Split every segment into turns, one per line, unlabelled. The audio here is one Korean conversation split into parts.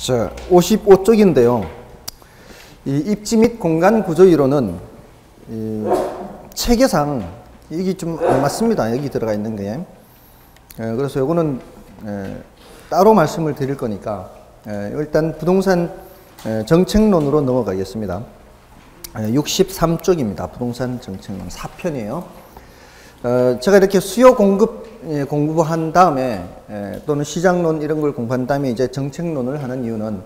자, 55쪽인데요. 이 입지 및 공간 구조 이론은 체계상 이게 좀 안 맞습니다. 여기 들어가 있는 게. 그래서 요거는 따로 말씀을 드릴 거니까 일단 부동산 정책론으로 넘어가겠습니다. 63쪽입니다. 부동산 정책론 4편이에요. 제가 이렇게 수요 공급 공부한 다음에 또는 시장론 이런 걸 공부한 다음에 이제 정책론을 하는 이유는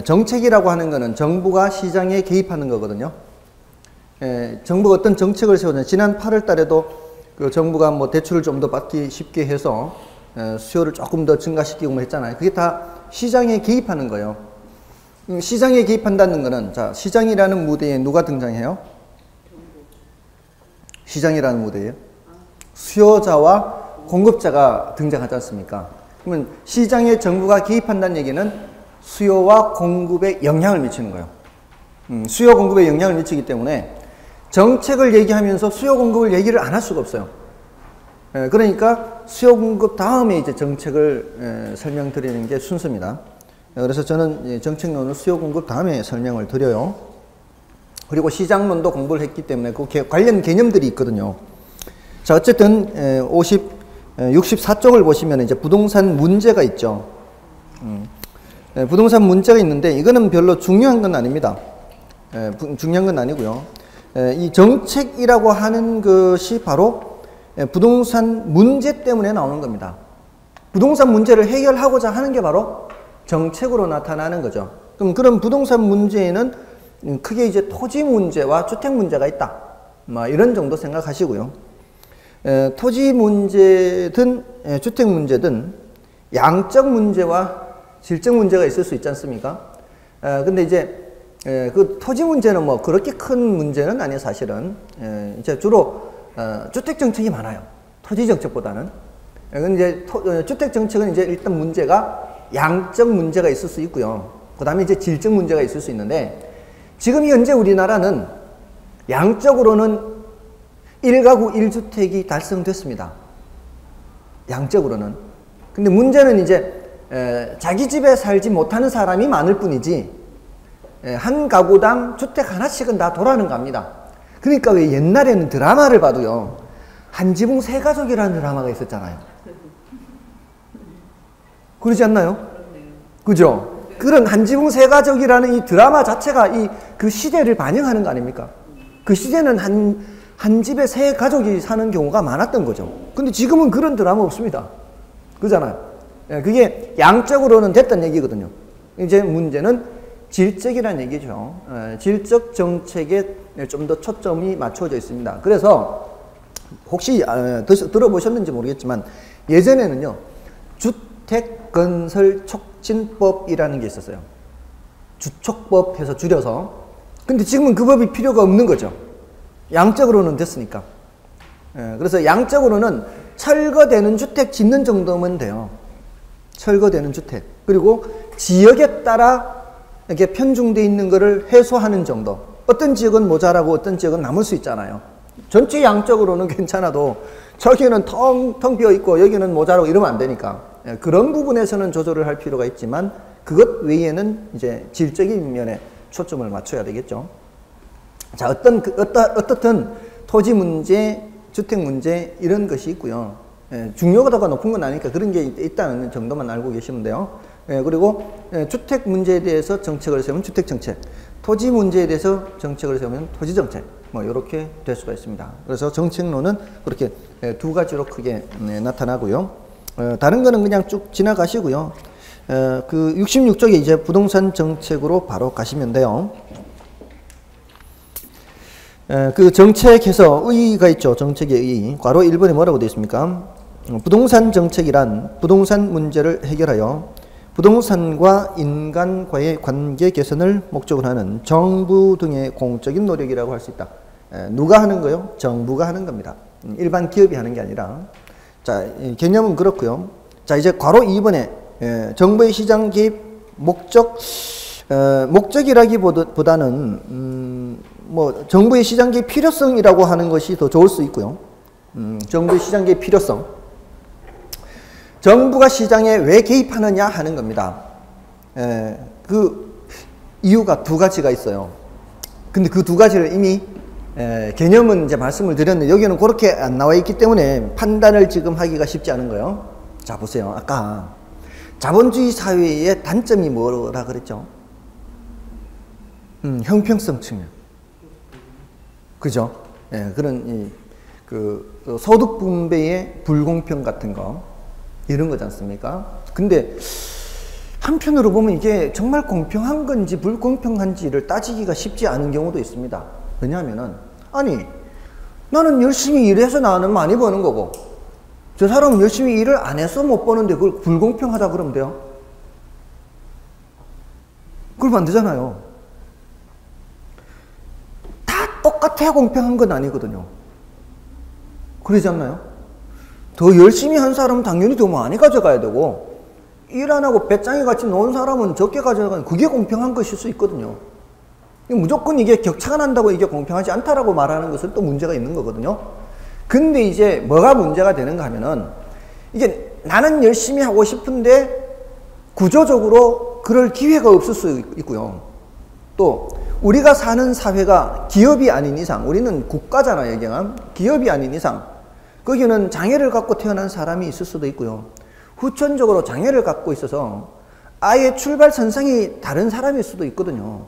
정책이라고 하는 거는 정부가 시장에 개입하는 거거든요. 정부가 어떤 정책을 세우냐. 지난 8월 달에도 그 정부가 뭐 대출을 좀 더 받기 쉽게 해서 수요를 조금 더 증가시키고 뭐 했잖아요. 그게 다 시장에 개입하는 거예요. 시장에 개입한다는 거는, 자, 시장이라는 무대에 누가 등장해요? 시장이라는 무대에요? 수요자와 공급자가 등장하지 않습니까? 그러면 시장에 정부가 개입한다는 얘기는 수요와 공급에 영향을 미치는 거예요. 수요 공급에 영향을 미치기 때문에 정책을 얘기하면서 수요 공급을 얘기를 안 할 수가 없어요. 그러니까 수요 공급 다음에 이제 정책을 설명드리는 게 순서입니다. 그래서 저는 정책론을 수요 공급 다음에 설명을 드려요. 그리고 시장론도 공부를 했기 때문에 그 관련 개념들이 있거든요. 자, 어쨌든 64쪽을 보시면 이제 부동산 문제가 있죠. 부동산 문제가 있는데 이거는 별로 중요한 건 아닙니다. 중요한 건 아니고요. 이 정책이라고 하는 것이 바로 부동산 문제 때문에 나오는 겁니다. 부동산 문제를 해결하고자 하는 게 바로 정책으로 나타나는 거죠. 그럼 그런 부동산 문제에는 크게 이제 토지 문제와 주택 문제가 있다. 이런 정도 생각하시고요. 토지 문제든 주택 문제든 양적 문제와 질적 문제가 있을 수 있지 않습니까? 근데 이제 그 토지 문제는 뭐 그렇게 큰 문제는 아니에요, 사실은. 이제 주로 주택 정책이 많아요. 토지 정책보다는. 근데 이제 주택 정책은 이제 일단 문제가 양적 문제가 있을 수 있고요. 그 다음에 이제 질적 문제가 있을 수 있는데, 지금 현재 우리나라는 양적으로는 1가구 1주택이 달성됐습니다. 양적으로는. 근데 문제는 이제 자기 집에 살지 못하는 사람이 많을 뿐이지 한 가구당 주택 하나씩은 다 돌아가는 겁니다. 그러니까 왜 옛날에는 드라마를 봐도요, 한지붕 세 가족이라는 드라마가 있었잖아요. 그러지 않나요? 그죠? 그런 한지붕 세 가족이라는 이 드라마 자체가 그 시대를 반영하는 거 아닙니까? 그 시대는 한 집에 세 가족이 사는 경우가 많았던 거죠. 근데 지금은 그런 드라마 없습니다. 그잖아요. 그게 양적으로는 됐다는 얘기거든요. 이제 문제는 질적이라는 얘기죠. 질적 정책에 좀 더 초점이 맞춰져 있습니다. 그래서 혹시 들어보셨는지 모르겠지만 예전에는요, 주택건설촉진법이라는 게 있었어요. 주촉법 해서 줄여서. 근데 지금은 그 법이 필요가 없는 거죠. 양적으로는 됐으니까. 그래서 양적으로는 철거되는 주택 짓는 정도면 돼요. 철거되는 주택. 그리고 지역에 따라 이렇게 편중되어 있는 거를 해소하는 정도. 어떤 지역은 모자라고 어떤 지역은 남을 수 있잖아요. 전체 양적으로는 괜찮아도 저기는 텅텅 비어 있고 여기는 모자라고 이러면 안 되니까. 그런 부분에서는 조절을 할 필요가 있지만 그것 외에는 이제 질적인 면에 초점을 맞춰야 되겠죠. 자, 어떻든 토지 문제, 주택 문제 이런 것이 있고요. 중요도가 높은 건 아니니까 그런 게 있다는 정도만 알고 계시면 돼요. 그리고 주택 문제에 대해서 정책을 세우면 주택 정책, 토지 문제에 대해서 정책을 세우면 토지 정책, 뭐 이렇게 될 수가 있습니다. 그래서 정책론은 그렇게 두 가지로 크게 나타나고요. 다른 거는 그냥 쭉 지나가시고요. 그 66쪽에 이제 부동산 정책으로 바로 가시면 돼요. 그 정책에서 의의가 있죠. 정책의 의의. 괄호 1번에 뭐라고 되어 있습니까? 부동산 정책이란 부동산 문제를 해결하여 부동산과 인간과의 관계 개선을 목적으로 하는 정부 등의 공적인 노력이라고 할 수 있다. 누가 하는 거요? 정부가 하는 겁니다. 일반 기업이 하는 게 아니라. 자, 개념은 그렇고요. 자, 이제 괄호 2번에 정부의 시장 개입 목적이라기보다는 뭐 정부의 시장 개입 필요성이라고 하는 것이 더 좋을 수 있고요. 정부의 시장 개입 필요성. 정부가 시장에 왜 개입하느냐 하는 겁니다. 그 이유가 두 가지가 있어요. 근데 그 두 가지를 이미 개념은 이제 말씀을 드렸는데 여기는 그렇게 안 나와 있기 때문에 판단을 지금 하기가 쉽지 않은 거예요. 자, 보세요. 아까 자본주의 사회의 단점이 뭐라 그랬죠? 형평성 측면. 그죠? 그런 그 소득 분배의 불공평 같은 거 이런 거지 않습니까? 근데 한편으로 보면 이게 정말 공평한 건지 불공평한지를 따지기가 쉽지 않은 경우도 있습니다. 왜냐하면은 아니 나는 열심히 일해서 나는 많이 버는 거고 저 사람은 열심히 일을 안 해서 못 버는데 그걸 불공평하다 그러면 돼요? 그러면 안 되잖아요. 다 똑같아야 공평한 건 아니거든요. 그러지 않나요? 더 열심히 한 사람은 당연히 더 많이 가져가야 되고 일 안 하고 배짱이 같이 노는 사람은 적게 가져가는 그게 공평한 것일 수 있거든요. 무조건 이게 격차가 난다고 이게 공평하지 않다라고 말하는 것은 또 문제가 있는 거거든요. 근데 이제 뭐가 문제가 되는가 하면은 이게 나는 열심히 하고 싶은데 구조적으로 그럴 기회가 없을 수 있고요. 또 우리가 사는 사회가 기업이 아닌 이상 우리는 국가잖아요. 얘기하면 기업이 아닌 이상 거기는 장애를 갖고 태어난 사람이 있을 수도 있고요. 후천적으로 장애를 갖고 있어서 아예 출발선상이 다른 사람일 수도 있거든요.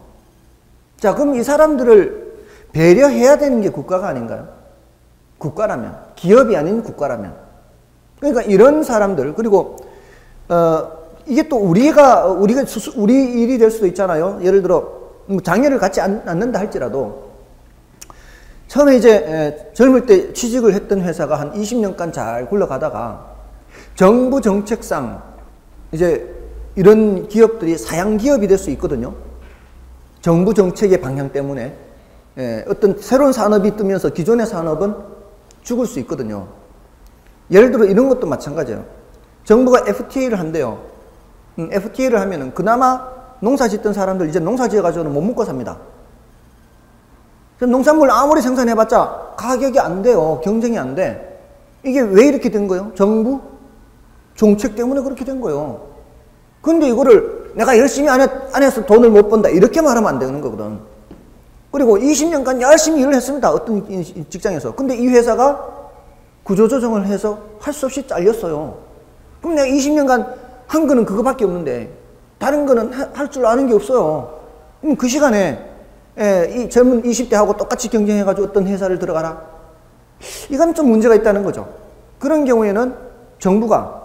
자, 그럼 이 사람들을 배려해야 되는 게 국가가 아닌가요? 국가라면, 기업이 아닌 국가라면. 그러니까 이런 사람들, 그리고, 이게 또 우리 일이 될 수도 있잖아요. 예를 들어, 장애를 갖지 않는다 할지라도, 처음에 이제 젊을 때 취직을 했던 회사가 한 20년간 잘 굴러가다가, 정부 정책상, 이제 이런 기업들이 사양 기업이 될 수 있거든요. 정부 정책의 방향 때문에 어떤 새로운 산업이 뜨면서 기존의 산업은 죽을 수 있거든요. 예를 들어 이런 것도 마찬가지예요. 정부가 FTA를 한대요. FTA를 하면은 그나마 농사 짓던 사람들 이제 농사 지어가지고는 못 먹고 삽니다. 농산물 아무리 생산해봤자 가격이 안 돼요. 경쟁이 안 돼. 이게 왜 이렇게 된 거예요? 정부 정책 때문에 그렇게 된 거예요. 근데 이거를 내가 열심히 안 해서 돈을 못 번다 이렇게 말하면 안 되는 거거든. 그리고 20년간 열심히 일을 했습니다. 어떤 직장에서. 근데 이 회사가 구조조정을 해서 할 수 없이 잘렸어요. 그럼 내가 20년간 한 거는 그거밖에 없는데 다른 거는 할 줄 아는 게 없어요. 그럼 그 시간에 이 젊은 20대하고 똑같이 경쟁해가지고 어떤 회사를 들어가라? 이건 좀 문제가 있다는 거죠. 그런 경우에는 정부가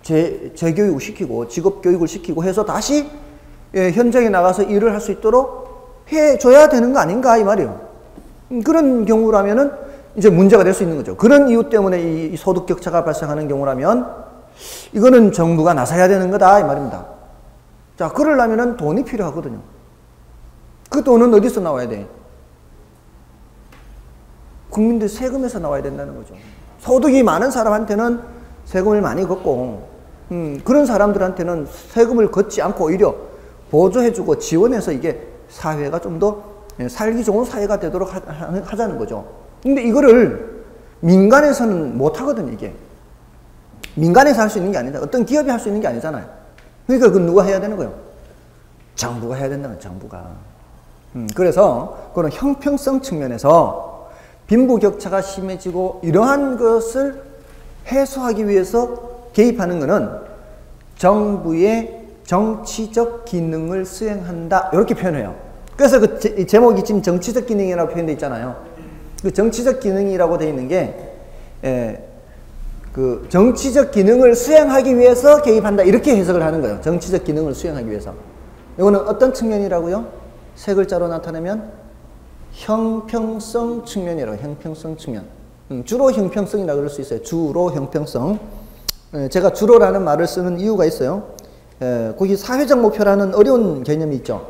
재교육을 시키고 직업교육을 시키고 해서 다시 현장에 나가서 일을 할 수 있도록 해줘야 되는 거 아닌가 이 말이에요. 그런 경우라면은 이제 문제가 될 수 있는 거죠. 그런 이유 때문에 이 소득 격차가 발생하는 경우라면 이거는 정부가 나서야 되는 거다 이 말입니다. 자, 그러려면은 돈이 필요하거든요. 그 돈은 어디서 나와야 돼? 국민들 세금에서 나와야 된다는 거죠. 소득이 많은 사람한테는 세금을 많이 걷고 그런 사람들한테는 세금을 걷지 않고 오히려 보조해주고 지원해서 이게 사회가 좀 더 살기 좋은 사회가 되도록 하자는 거죠. 근데 이거를 민간에서는 못 하거든요, 이게. 민간에서 할 수 있는 게 아니다. 어떤 기업이 할 수 있는 게 아니잖아요. 그러니까 그건 누가 해야 되는 거예요? 정부가 해야 된다는 거예요, 정부가. 그래서 그런 형평성 측면에서 빈부격차가 심해지고 이러한 것을 해소하기 위해서 개입하는 것은 정부의 정치적 기능을 수행한다 이렇게 표현해요. 그래서 그 제목이 지금 정치적 기능이라고 표현되어 있잖아요. 그 정치적 기능이라고 되어 있는 게 그 정치적 기능을 수행하기 위해서 개입한다 이렇게 해석을 하는 거예요. 정치적 기능을 수행하기 위해서. 이거는 어떤 측면이라고요? 세 글자로 나타내면 형평성 측면이라고. 형평성 측면. 주로 형평성이라고 그럴 수 있어요. 주로 형평성. 제가 주로라는 말을 쓰는 이유가 있어요. 거기 사회적 목표라는 어려운 개념이 있죠.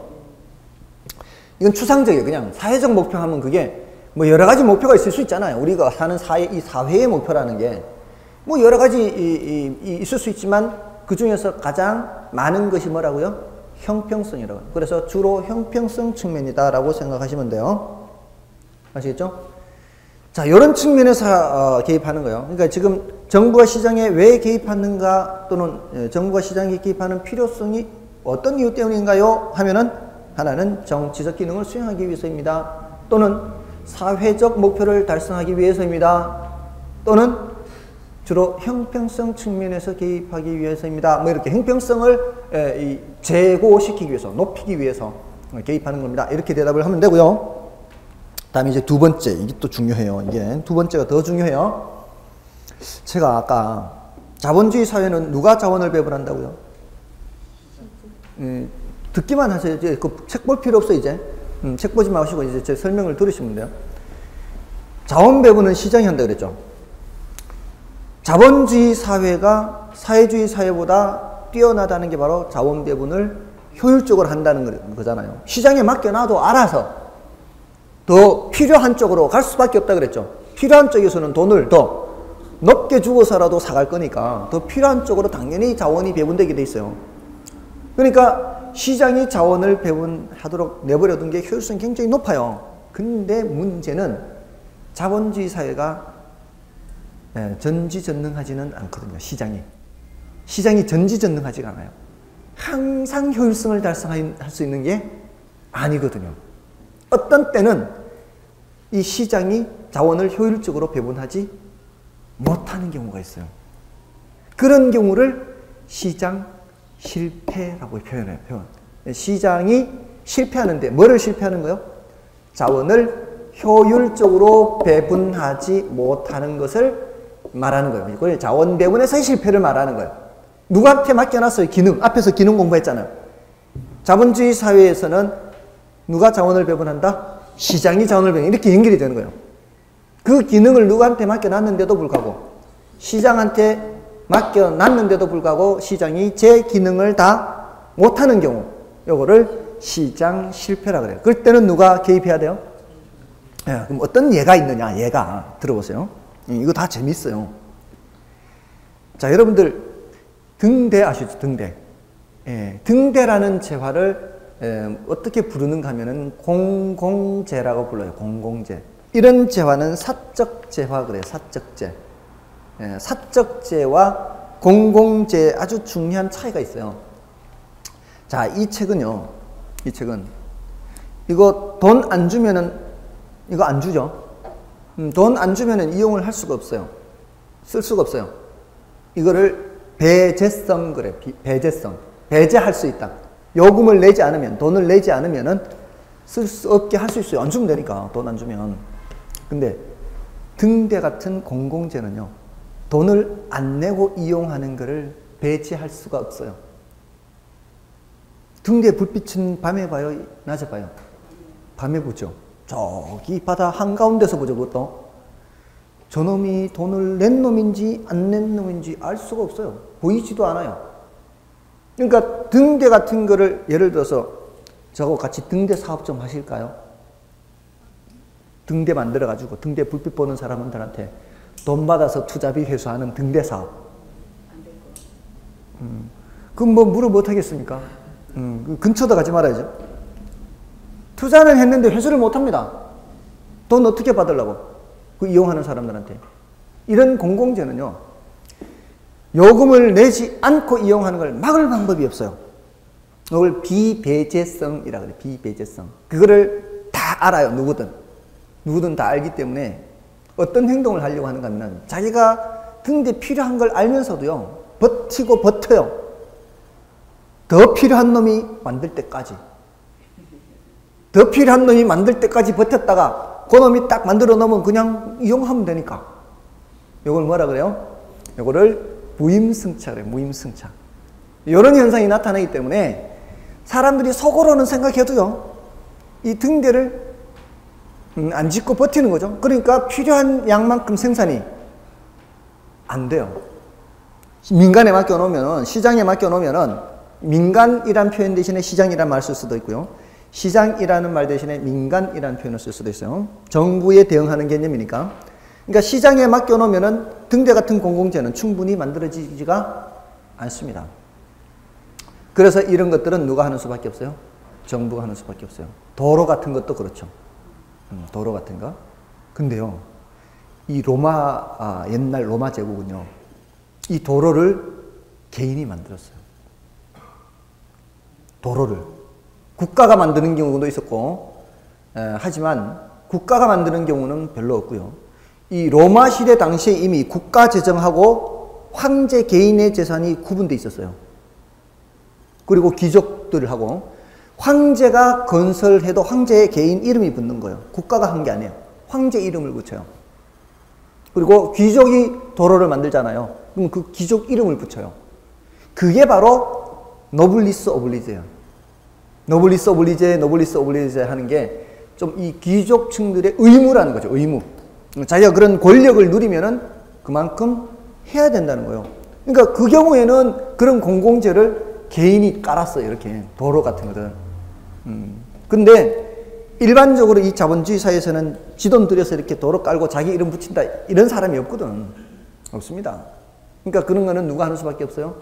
이건 추상적이에요. 그냥 사회적 목표 하면 그게 뭐 여러 가지 목표가 있을 수 있잖아요. 우리가 사는 이 사회의 목표라는 게 뭐 여러 가지 있을 수 있지만 그 중에서 가장 많은 것이 뭐라고요? 형평성이라고. 그래서 주로 형평성 측면이다라고 생각하시면 돼요. 아시겠죠? 자, 이런 측면에서 개입하는 거예요. 그러니까 지금 정부가 시장에 왜 개입하는가 또는 정부가 시장에 개입하는 필요성이 어떤 이유 때문인가요? 하면은 하나는 정치적 기능을 수행하기 위해서입니다. 또는 사회적 목표를 달성하기 위해서입니다. 또는 주로 형평성 측면에서 개입하기 위해서입니다. 뭐 이렇게 형평성을 제고시키기 위해서, 높이기 위해서 개입하는 겁니다. 이렇게 대답을 하면 되고요. 다음에 이제 두 번째, 이게 또 중요해요. 이게 두 번째가 더 중요해요. 제가 아까 자본주의 사회는 누가 자원을 배분한다고요? 듣기만 하세요. 이제 그 책 볼 필요 없어 이제. 책 보지 마시고 이제 제 설명을 들으시면 돼요. 자원 배분은 시장이 한다 그랬죠. 자본주의 사회가 사회주의 사회보다 뛰어나다는 게 바로 자원 배분을 효율적으로 한다는 거잖아요. 시장에 맡겨놔도 알아서 더 필요한 쪽으로 갈 수밖에 없다 그랬죠. 필요한 쪽에서는 돈을 더 높게 주고서라도 사갈 거니까 더 필요한 쪽으로 당연히 자원이 배분되게 돼 있어요. 그러니까 시장이 자원을 배분하도록 내버려둔 게 효율성이 굉장히 높아요. 근데 문제는 자본주의 사회가 전지전능하지는 않거든요. 시장이 전지전능하지가 않아요. 항상 효율성을 달성할 수 있는 게 아니거든요. 어떤 때는 이 시장이 자원을 효율적으로 배분하지 못하는 경우가 있어요. 그런 경우를 시장 실패라고 표현해요. 시장이 실패하는데 뭐를 실패하는 거요? 자원을 효율적으로 배분하지 못하는 것을 말하는 거예요. 이걸 자원 배분에서의 실패를 말하는 거예요. 누구한테 맡겨놨어요? 기능. 앞에서 기능 공부했잖아요. 자본주의 사회에서는 누가 자원을 배분한다? 시장이 자원을 배분. 이렇게 연결이 되는 거예요. 그 기능을 누구한테 맡겨놨는데도 불구하고 시장한테 맡겨놨는데도 불구하고 시장이 제 기능을 다 못하는 경우 요거를 시장 실패라 그래요. 그럴 때는 누가 개입해야 돼요? 그럼 어떤 예가 있느냐? 예가 들어보세요. 이거 다 재밌어요. 자, 여러분들 등대 아시죠? 등대. 등대라는 재화를 어떻게 부르는가 하면은 공공재라고 불러요. 공공재. 이런 재화는 사적 재화 그래요. 사적재. 사적재와 공공재에 아주 중요한 차이가 있어요. 자, 이 책은요. 이 책은 이거 돈 안 주면은 이거 안 주죠. 돈 안 주면은 이용을 할 수가 없어요. 쓸 수가 없어요. 이거를 배제성 그래. 배제성. 배제할 수 있다. 요금을 내지 않으면, 돈을 내지 않으면은 쓸 수 없게 할 수 있어요. 안 주면 되니까, 돈 안 주면. 근데 등대 같은 공공재는요, 돈을 안 내고 이용하는 것을 배제할 수가 없어요. 등대 불빛은 밤에 봐요? 낮에 봐요? 밤에 보죠. 저기 바다 한가운데서 보죠, 그것도. 저놈이 돈을 낸 놈인지 안 낸 놈인지 알 수가 없어요. 보이지도 않아요. 그러니까 등대 같은 거를 예를 들어서 저하고 같이 등대 사업 좀 하실까요? 등대 만들어가지고 등대 불빛 보는 사람들한테 돈 받아서 투자비 회수하는 등대 사업. 그럼 뭐 물어 못하겠습니까? 근처도 가지 말아야죠. 투자는 했는데 회수를 못합니다. 돈 어떻게 받으려고? 그 이용하는 사람들한테. 이런 공공재는요, 요금을 내지 않고 이용하는 걸 막을 방법이 없어요. 이걸 비배제성이라고 그래요. 비배제성. 그거를 다 알아요. 누구든 다 알기 때문에 어떤 행동을 하려고 하는가 하면 자기가 등대 필요한 걸 알면서도요, 버티고 버텨요. 더 필요한 놈이 만들 때까지. 더 필요한 놈이 만들 때까지 버텼다가 그 놈이 딱 만들어 놓으면 그냥 이용하면 되니까. 이걸 뭐라 그래요? 이거를 무임승차 그래요. 무임승차. 이런 현상이 나타나기 때문에 사람들이 속으로는 생각해도요, 이 등대를 안 짓고 버티는 거죠. 그러니까 필요한 양만큼 생산이 안 돼요. 민간에 맡겨놓으면, 시장에 맡겨놓으면 민간이란 표현 대신에 시장이란 말 쓸 수도 있고요. 시장이라는 말 대신에 민간이라는 표현을 쓸 수도 있어요. 정부에 대응하는 개념이니까. 그러니까 시장에 맡겨놓으면 등대 같은 공공재는 충분히 만들어지지가 않습니다. 그래서 이런 것들은 누가 하는 수밖에 없어요? 정부가 하는 수밖에 없어요. 도로 같은 것도 그렇죠. 도로 같은 거. 근데요, 이 옛날 로마 제국은요, 이 도로를 개인이 만들었어요. 도로를. 국가가 만드는 경우도 있었고, 하지만 국가가 만드는 경우는 별로 없고요. 이 로마 시대 당시에 이미 국가 재정하고 황제 개인의 재산이 구분되어 있었어요. 그리고 귀족들하고 황제가 건설해도 황제의 개인 이름이 붙는 거예요. 국가가 한 게 아니에요. 황제 이름을 붙여요. 그리고 귀족이 도로를 만들잖아요. 그럼 그 귀족 이름을 붙여요. 그게 바로 노블리스 오블리제예요. 노블리스 오블리제 하는 게 좀 이 귀족층들의 의무라는 거죠. 의무. 자기가 그런 권력을 누리면은 그만큼 해야 된다는 거예요. 그러니까 그 경우에는 그런 공공재를 개인이 깔았어요. 이렇게 도로 같은 거를. 근데 일반적으로 이 자본주의 사회에서는 지돈 들여서 이렇게 도로 깔고 자기 이름 붙인다 이런 사람이 없거든. 없습니다. 그러니까 그런 거는 누가 하는 수밖에 없어요?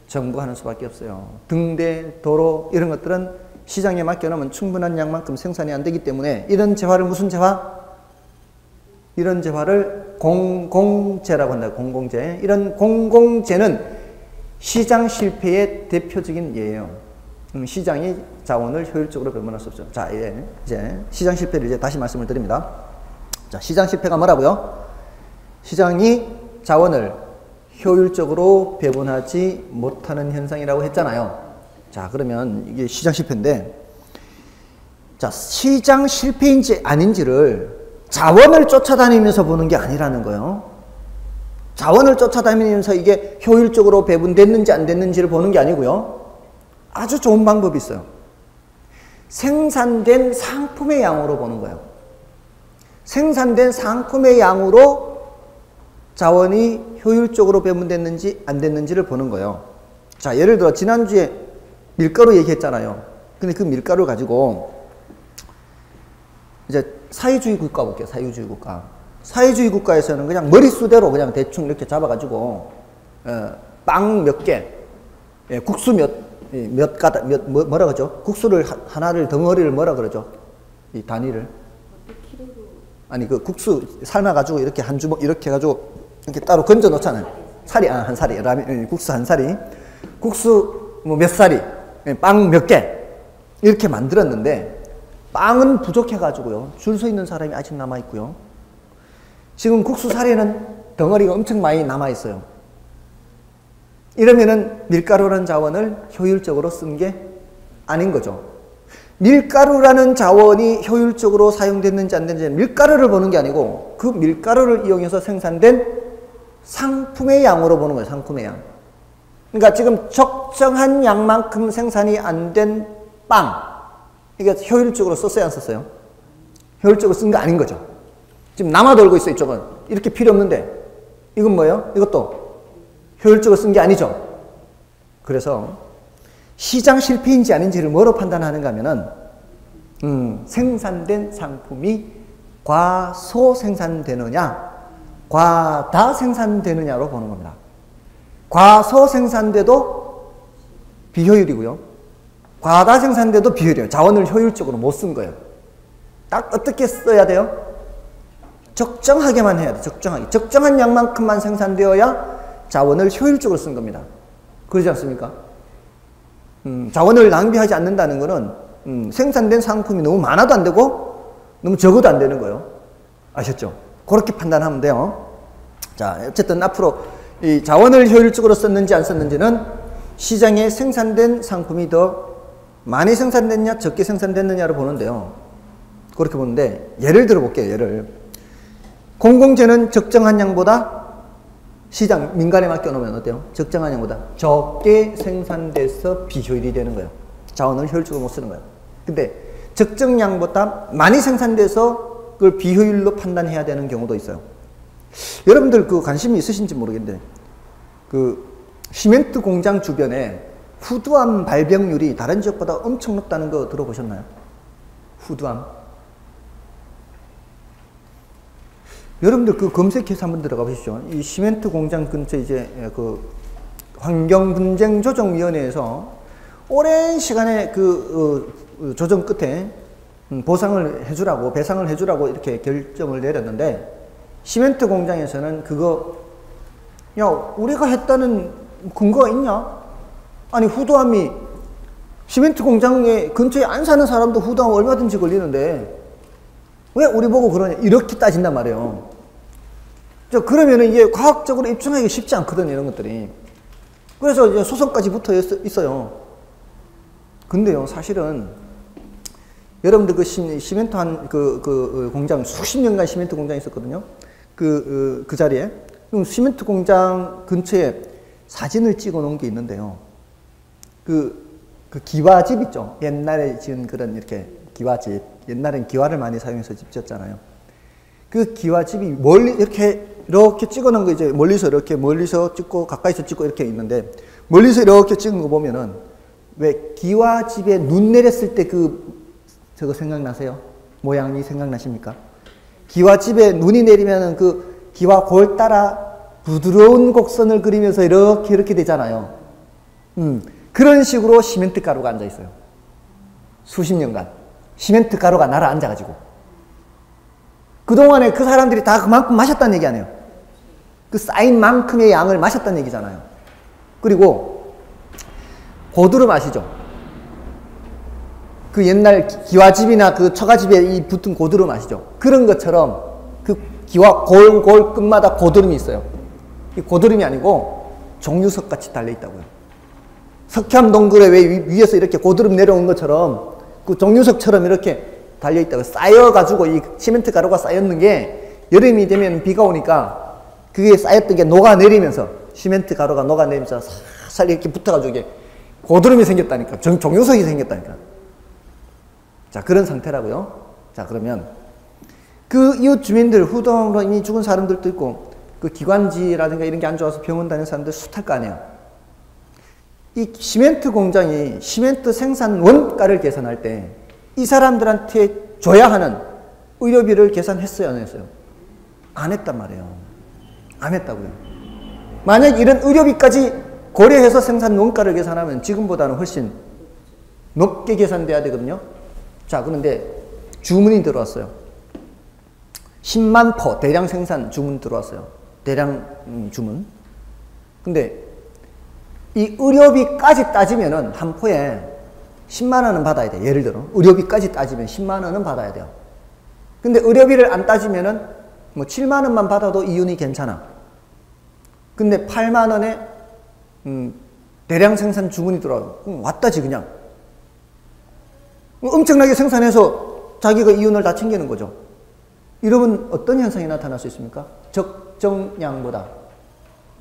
정부가 하는 수밖에 없어요. 등대, 도로 이런 것들은 시장에 맡겨놓으면 충분한 양만큼 생산이 안 되기 때문에 이런 재화를 무슨 재화? 이런 재화를 공공재라고 한다. 공공재. 이런 공공재는 시장 실패의 대표적인 예예요. 시장이 자원을 효율적으로 배분할 수 없죠. 자, 이제 시장 실패를 이제 다시 말씀을 드립니다. 자, 시장 실패가 뭐라고요? 시장이 자원을 효율적으로 배분하지 못하는 현상이라고 했잖아요. 자, 그러면 이게 시장 실패인데, 자, 시장 실패인지 아닌지를 자원을 쫓아다니면서 보는 게 아니라는 거예요. 자원을 쫓아다니면서 이게 효율적으로 배분됐는지 안 됐는지를 보는 게 아니고요. 아주 좋은 방법이 있어요. 생산된 상품의 양으로 보는 거예요. 생산된 상품의 양으로 자원이 효율적으로 배분됐는지 안 됐는지를 보는 거예요. 자, 예를 들어 지난주에 밀가루 얘기했잖아요. 근데 그 밀가루를 가지고 이제 사회주의 국가 볼게요. 사회주의 국가. 사회주의 국가에서는 그냥 머릿수대로 그냥 대충 이렇게 잡아가지고 빵 몇 개, 국수 몇 가닥, 뭐라 그러죠? 국수를 하나를 덩어리를 뭐라 그러죠? 이 단위를. 아니 그 국수 삶아가지고 이렇게 한 주먹 이렇게 해가지고 이렇게 따로 건져 놓잖아요. 사리 한 사리 라면 국수 한 사리, 국수 뭐 몇 사리, 빵 몇 개 이렇게 만들었는데 빵은 부족해가지고요. 줄 서 있는 사람이 아직 남아 있고요. 지금 국수 사리는 덩어리가 엄청 많이 남아 있어요. 이러면은 밀가루라는 자원을 효율적으로 쓴 게 아닌 거죠. 밀가루라는 자원이 효율적으로 사용됐는지 안 됐는지 밀가루를 보는 게 아니고 그 밀가루를 이용해서 생산된 상품의 양으로 보는 거예요. 상품의 양. 그러니까 지금 적정한 양만큼 생산이 안 된 빵, 이게 효율적으로 썼어요, 안 썼어요? 효율적으로 쓴 거 아닌 거죠. 지금 남아 돌고 있어요, 이쪽은. 이렇게 필요 없는데 이건 뭐예요? 이것도 효율적으로 쓴 게 아니죠. 그래서 시장 실패인지 아닌지를 뭐로 판단하는가 하면은 생산된 상품이 과소 생산되느냐 과다 생산되느냐로 보는 겁니다. 과소 생산돼도 비효율이고요. 과다 생산돼도 비효율이에요. 자원을 효율적으로 못 쓴 거예요. 딱 어떻게 써야 돼요? 적정하게만 해야 돼. 적정하게. 적정한 양만큼만 생산되어야 자원을 효율적으로 쓴 겁니다. 그러지 않습니까? 자원을 낭비하지 않는다는 것은 생산된 상품이 너무 많아도 안 되고 너무 적어도 안 되는 거예요. 아셨죠? 그렇게 판단하면 돼요. 자, 어쨌든 앞으로 이 자원을 효율적으로 썼는지 안 썼는지는 시장에 생산된 상품이 더 많이 생산됐냐 적게 생산됐느냐를 보는데요. 그렇게 보는데 예를 들어 볼게요. 예를 공공재는 적정한 양보다 시장 민간에 맡겨놓으면 어때요? 적정한 양보다 적게 생산돼서 비효율이 되는 거예요. 자원을 효율적으로 못 쓰는 거예요. 근데 적정량보다 많이 생산돼서 그걸 비효율로 판단해야 되는 경우도 있어요. 여러분들 그 관심이 있으신지 모르겠는데 그 시멘트 공장 주변에 후두암 발병률이 다른 지역보다 엄청 높다는 거 들어보셨나요? 후두암. 여러분들 그 검색해서 한번 들어가 보시죠. 이 시멘트 공장 근처 이제 그 환경분쟁조정위원회에서 오랜 시간의 그 조정 끝에 보상을 해주라고 배상을 해주라고 이렇게 결정을 내렸는데 시멘트 공장에서는 그거 야 우리가 했다는 근거가 있냐? 아니 후두암이 시멘트 공장에 근처에 안 사는 사람도 후두암 얼마든지 걸리는데 왜 우리 보고 그러냐 이렇게 따진단 말이에요. 그러면은 이게 과학적으로 입증하기 쉽지 않거든요, 이런 것들이. 그래서 이제 소송까지 붙어 있어요. 근데요, 사실은 여러분들 그 시멘트 그 공장 수십 년간 시멘트 공장이 있었거든요. 그 자리에. 그럼 시멘트 공장 근처에 사진을 찍어 놓은 게 있는데요. 그 기와집 있죠. 옛날에 지은 그런 이렇게 기와집. 옛날엔 기와를 많이 사용해서 집 지었잖아요. 그 기와집이 멀리 이렇게 찍어 놓은 거 이제 멀리서 찍고 가까이서 찍고 이렇게 있는데 멀리서 이렇게 찍은 거 보면은 왜 기와집에 눈 내렸을 때 저거 생각나세요? 모양이 생각나십니까? 기와집에 눈이 내리면은 그 기와 골 따라 부드러운 곡선을 그리면서 이렇게 되잖아요. 그런 식으로 시멘트 가루가 앉아 있어요. 수십 년간. 시멘트 가루가 날아 앉아가지고. 그동안에 그 사람들이 다 그만큼 마셨다는 얘기 아니에요. 그 쌓인 만큼의 양을 마셨다는 얘기잖아요. 그리고 고드름 아시죠? 그 옛날 기와집이나 그 처가집에 이 붙은 고드름 아시죠? 그런 것처럼 그 기와 골 끝마다 고드름이 있어요. 이 고드름이 아니고 종유석 같이 달려 있다고요. 석회암 동굴에 왜 위에서 이렇게 고드름 내려온 것처럼 그 종유석처럼 이렇게 달려 있다고 쌓여가지고 이 시멘트 가루가 쌓였는 게 여름이 되면 비가 오니까 그게 쌓였던 게 녹아내리면서 시멘트 가루가 녹아내리면서 살살 이렇게 붙어가지고 이게 고드름이 생겼다니까. 종유석이 생겼다니까. 자, 그런 상태라고요. 자, 그러면 그 이웃 주민들, 후두암으로 이미 죽은 사람들도 있고 그 기관지라든가 이런 게 안 좋아서 병원 다니는 사람들 숱할 거 아니에요. 이 시멘트 공장이 시멘트 생산 원가를 계산할 때 이 사람들한테 줘야 하는 의료비를 계산했어요, 안 했어요? 안 했단 말이에요. 안 했다고요. 만약 이런 의료비까지 고려해서 생산 원가를 계산하면 지금보다는 훨씬 높게 계산돼야 되거든요. 자, 그런데 주문이 들어왔어요. 10만 포 대량 생산 주문 들어왔어요. 대량 주문. 근데 이 의료비까지 따지면은 한 포에 10만 원은 받아야 돼. 예를 들어 의료비까지 따지면 10만 원은 받아야 돼요. 근데 의료비를 안 따지면은 뭐 7만 원만 받아도 이윤이 괜찮아. 근데 8만 원에 대량 생산 주문이 들어와요. 그럼 왔다지 그냥. 엄청나게 생산해서 자기가 이윤을 다 챙기는 거죠. 여러분 어떤 현상이 나타날 수 있습니까? 적정량보다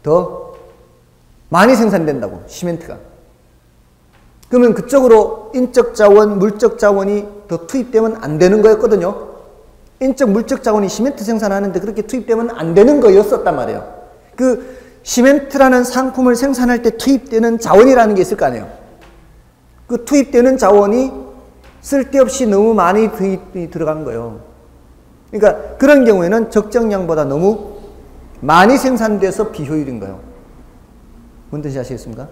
더 많이 생산된다고, 시멘트가. 그러면 그쪽으로 인적 자원, 물적 자원이 더 투입되면 안 되는 거였거든요. 인적, 물적 자원이 시멘트 생산하는데 그렇게 투입되면 안 되는 거였었단 말이에요. 그 시멘트라는 상품을 생산할 때 투입되는 자원이라는 게 있을 거 아니에요. 그 투입되는 자원이 쓸데없이 너무 많이 투입이 들어간 거예요. 그러니까 그런 경우에는 적정량보다 너무 많이 생산돼서 비효율인 거예요. 뭔 뜻인지 아시겠습니까?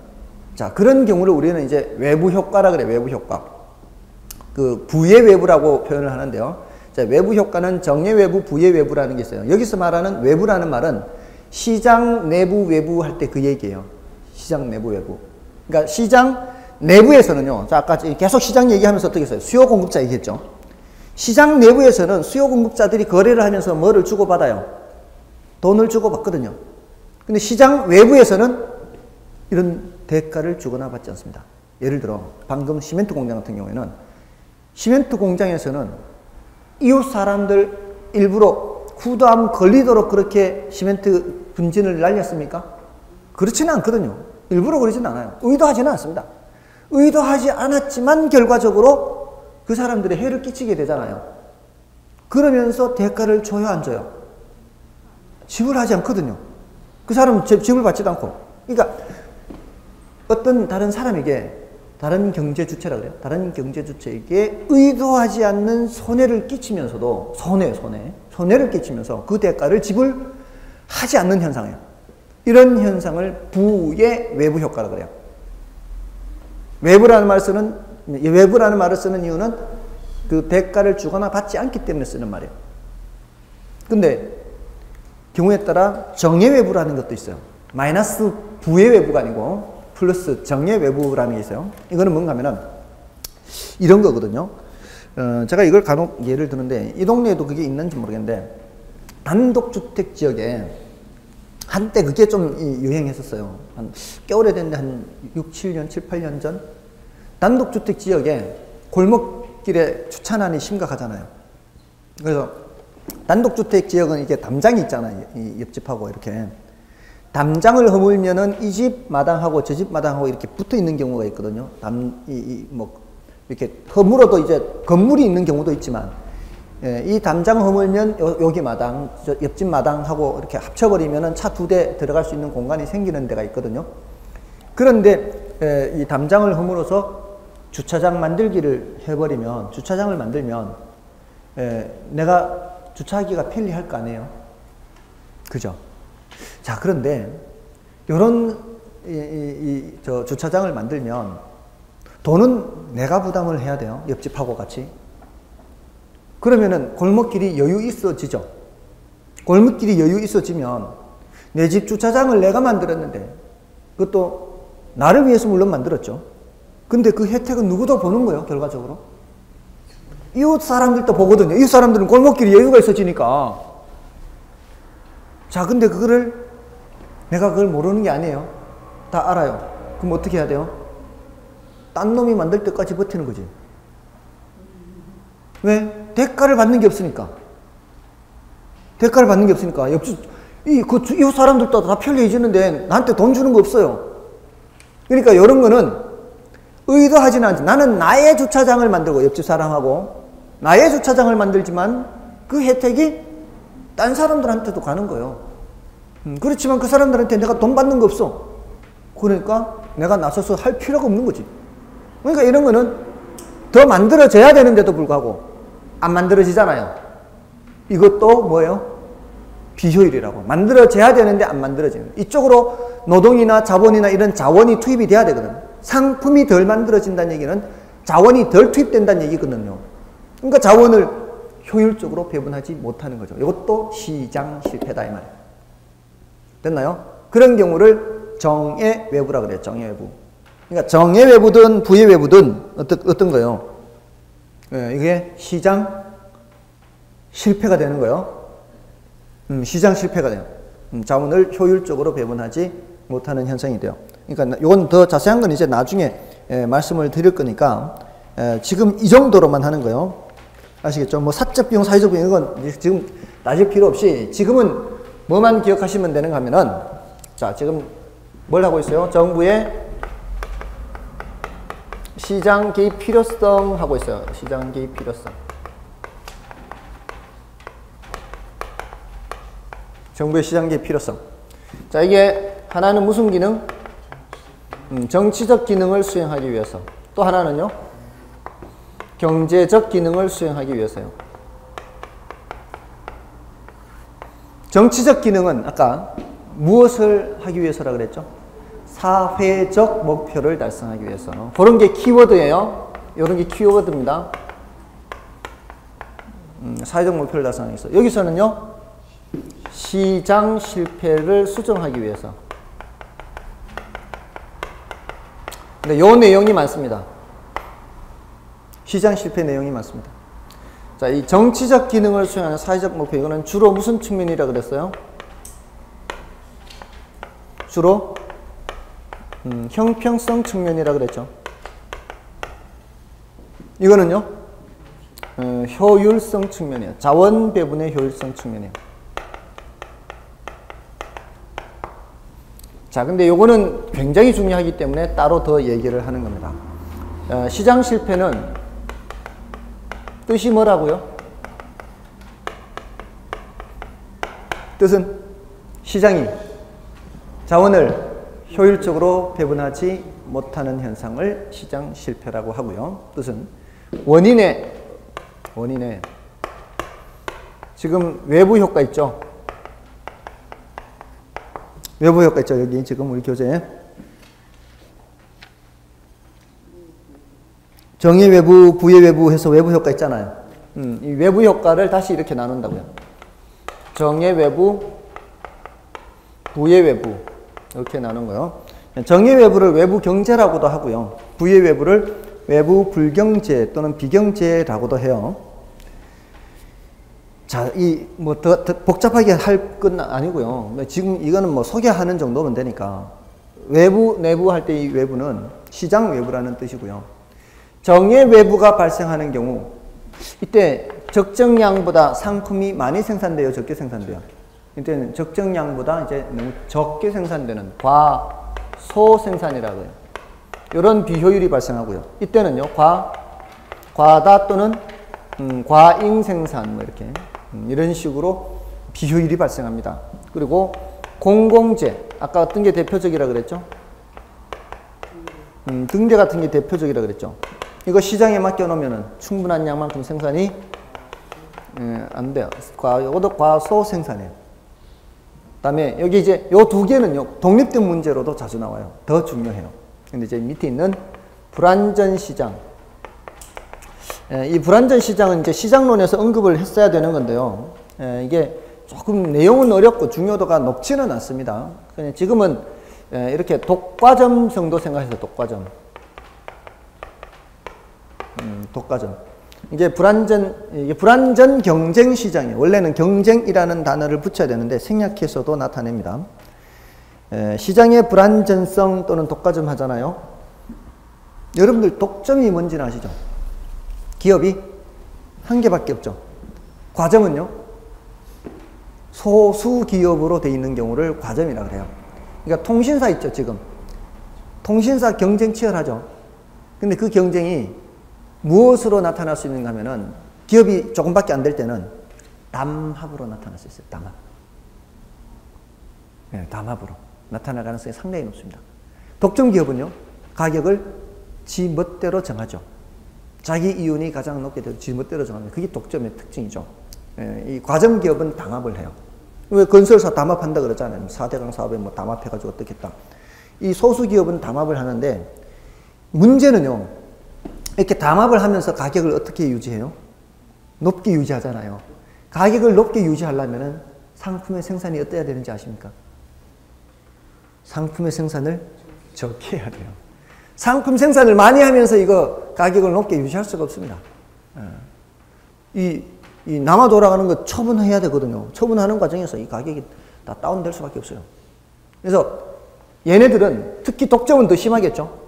자, 그런 경우를 우리는 이제 외부 효과라 그래요. 외부 효과. 그 부의 외부라고 표현을 하는데요. 자, 외부 효과는 정예 외부, 부의 외부라는 게 있어요. 여기서 말하는 외부라는 말은 시장 내부 외부 할 때 그 얘기예요. 시장 내부 외부. 그러니까 시장 내부에서는요. 자, 아까 계속 시장 얘기하면서 어떻게 했어요? 수요 공급자 얘기했죠. 시장 내부에서는 수요 공급자들이 거래를 하면서 뭐를 주고받아요? 돈을 주고받거든요. 근데 시장 외부에서는 이런 대가를 주거나 받지 않습니다. 예를 들어 방금 시멘트 공장 같은 경우에는 시멘트 공장에서는 이웃 사람들 일부러 후두암 걸리도록 그렇게 시멘트 분진을 날렸습니까? 그렇지는 않거든요. 일부러 그러지는 않아요. 의도하지는 않습니다. 의도하지 않았지만 결과적으로 그 사람들의 해를 끼치게 되잖아요. 그러면서 대가를 줘요, 안 줘요? 지불하지 않거든요. 그 사람은 지불 받지도 않고. 그러니까 어떤 다른 사람에게, 다른 경제 주체라 그래요. 다른 경제 주체에게 의도하지 않는 손해를 끼치면서도 손해를 끼치면서 그 대가를 지불하지 않는 현상이에요. 이런 현상을 부의 외부 효과라 그래요. 외부라는 말을 쓰는 이유는 그 대가를 주거나 받지 않기 때문에 쓰는 말이에요. 근데 경우에 따라 정예 외부라는 것도 있어요. 마이너스 부의 외부가 아니고 플러스 정예 외부라는 게 있어요. 이거는 뭔가 하면은 이런 거거든요. 제가 이걸 간혹 예를 드는데 이 동네에도 그게 있는지 모르겠는데 단독주택 지역에 한때 그게 좀 유행했었어요. 한 꽤 오래됐는데 한 6, 7년, 7, 8년 전 단독주택 지역에 골목길에 주차난이 심각하잖아요. 그래서 단독주택 지역은 이게 담장이 있잖아요. 이 옆집하고 이렇게. 담장을 허물면은 이 집 마당하고 저 집 마당하고 이렇게 붙어 있는 경우가 있거든요. 뭐, 이렇게 허물어도 이제 건물이 있는 경우도 있지만, 예, 이 담장 허물면 여기 마당, 저 옆집 마당하고 이렇게 합쳐버리면은 차 2대 들어갈 수 있는 공간이 생기는 데가 있거든요. 그런데, 이 담장을 허물어서 주차장 만들기를 해버리면, 주차장을 만들면, 내가 주차하기가 편리할 거 아니에요? 그죠? 자, 그런데, 요런, 저 주차장을 만들면, 돈은 내가 부담을 해야 돼요. 옆집하고 같이. 그러면은 골목길이 여유 있어지죠. 골목길이 여유 있어지면, 내 집 주차장을 내가 만들었는데, 그것도 나를 위해서 물론 만들었죠. 근데 그 혜택은 누구도 보는 거예요, 결과적으로. 이웃 사람들도 보거든요. 이웃 사람들은 골목길이 여유가 있어지니까. 자, 근데 그거를 내가 그걸 모르는 게 아니에요. 다 알아요. 그럼 어떻게 해야 돼요? 딴 놈이 만들 때까지 버티는 거지. 왜? 대가를 받는 게 없으니까. 대가를 받는 게 없으니까. 이웃 사람들도 다 편리해지는데 나한테 돈 주는 거 없어요. 그러니까 이런 거는 의도하지는 않지. 나는 나의 주차장을 만들고 옆집 사람하고 나의 주차장을 만들지만 그 혜택이 딴 사람들한테도 가는 거예요. 그렇지만 그 사람들한테 내가 돈 받는 거 없어. 그러니까 내가 나서서 할 필요가 없는 거지. 그러니까 이런 거는 더 만들어져야 되는데도 불구하고 안 만들어지잖아요. 이것도 뭐예요? 비효율이라고. 만들어져야 되는데 안 만들어지는. 이쪽으로 노동이나 자본이나 이런 자원이 투입이 돼야 되거든. 상품이 덜 만들어진다는 얘기는 자원이 덜 투입된다는 얘기거든요. 그러니까 자원을 효율적으로 배분하지 못하는 거죠. 이것도 시장 실패다 이 말이에요. 됐나요? 그런 경우를 정의 외부라 그래요. 정의 외부. 그러니까 정의 외부든 부의 외부든 어떤 거요? 이게 시장 실패가 되는 거예요. 시장 실패가 돼요. 자원을 효율적으로 배분하지 못하는 현상이 돼요. 그러니까 이건 더 자세한 건 이제 나중에 말씀을 드릴 거니까 지금 이 정도로만 하는 거예요. 아시겠죠? 뭐 사적 비용, 사회적 비용 이건 지금 따질 필요 없이 지금은 뭐만 기억하시면 되는가 하면은 자, 지금 뭘 하고 있어요? 정부의 시장 개입 필요성 하고 있어요. 시장 개입 필요성. 정부의 시장 개입 필요성. 자, 이게 하나는 무슨 기능? 정치적 기능을 수행하기 위해서. 또 하나는요? 경제적 기능을 수행하기 위해서요. 정치적 기능은 아까 무엇을 하기 위해서라 그랬죠? 사회적 목표를 달성하기 위해서. 그런 게 키워드예요. 이런 게 키워드입니다. 사회적 목표를 달성하기 위해서. 여기서는요, 시장 실패를 수정하기 위해서. 근데 요 내용이 많습니다. 시장 실패 내용이 많습니다. 자, 이 정치적 기능을 수행하는 사회적 목표, 이거는 주로 무슨 측면이라 그랬어요? 주로 형평성 측면이라 그랬죠. 이거는요, 효율성 측면이에요. 자원 배분의 효율성 측면이에요. 자, 근데 요거는 굉장히 중요하기 때문에 따로 더 얘기를 하는 겁니다. 시장 실패는 뜻이 뭐라고요? 뜻은 시장이 자원을 효율적으로 배분하지 못하는 현상을 시장 실패라고 하고요. 뜻은 원인의 지금 외부 효과 있죠? 외부 효과 있죠? 여기 지금 우리 교재에 정의 외부, 부의 외부 해서 외부 효과 있잖아요. 이 외부 효과를 다시 이렇게 나눈다고요. 정의 외부, 부의 외부 이렇게 나눈 거요. 정의 외부를 외부 경제라고도 하고요. 부의 외부를 외부 불경재 또는 비경재라고도 해요. 자, 뭐 더 복잡하게 할 건 아니고요. 지금 이거는 뭐 소개하는 정도면 되니까. 외부, 내부 할 때 이 외부는 시장 외부라는 뜻이고요. 정예 외부가 발생하는 경우, 이때 적정량보다 상품이 많이 생산돼요, 적게 생산돼요? 이때는 적정량보다 이제 너무 적게 생산되는 과소 생산이라고 해요. 이런 비효율이 발생하고요. 이때는요, 과다 또는 과잉 생산, 뭐 이렇게 이런 식으로 비효율이 발생합니다. 그리고 공공재, 아까 어떤 게 대표적이라 그랬죠? 등대 같은 게 대표적이라 그랬죠. 이거 시장에 맡겨놓으면 충분한 양만큼 생산이 안 돼요. 이것도 과소 생산이에요. 그다음에 여기 이제 요 두 개는요, 독립된 문제로도 자주 나와요. 더 중요해요. 근데 이제 밑에 있는 불완전 시장. 이 불완전 시장은 이제 시장론에서 언급을 했어야 되는 건데요. 이게 조금 내용은 어렵고 중요도가 높지는 않습니다. 그냥 지금은 이렇게 독과점 정도 생각해서 독과점. 독과점. 이게 불완전 경쟁 시장이에요. 원래는 경쟁이라는 단어를 붙여야 되는데 생략해서도 나타냅니다. 시장의 불완전성 또는 독과점 하잖아요. 여러분들 독점이 뭔지는 아시죠? 기업이 한 개밖에 없죠. 과점은요, 소수 기업으로 되어 있는 경우를 과점이라고 해요. 그러니까 통신사 있죠, 지금. 통신사 경쟁 치열하죠. 근데 그 경쟁이 무엇으로 나타날 수 있는가 하면은 기업이 조금밖에 안 될 때는 담합으로 나타날 수 있어요. 담합. 네, 담합으로 나타날 가능성이 상당히 높습니다. 독점 기업은요, 가격을 지 멋대로 정하죠. 자기 이윤이 가장 높게 돼서 지 멋대로 정합니다. 그게 독점의 특징이죠. 이 과점 기업은 담합을 해요. 왜 건설사 담합한다 그러잖아요. 4대강 사업에 뭐 담합해가지고 어떻게 했다. 이 소수 기업은 담합을 하는데 문제는요, 이렇게 담합을 하면서 가격을 어떻게 유지해요? 높게 유지하잖아요. 가격을 높게 유지하려면 상품의 생산이 어때야 되는지 아십니까? 상품의 생산을 적게 해야 돼요. 상품 생산을 많이 하면서 이거 가격을 높게 유지할 수가 없습니다. 이 남아 돌아가는 거 처분해야 되거든요. 처분하는 과정에서 이 가격이 다 다운될 수밖에 없어요. 그래서 얘네들은 특히 독점은 더 심하겠죠.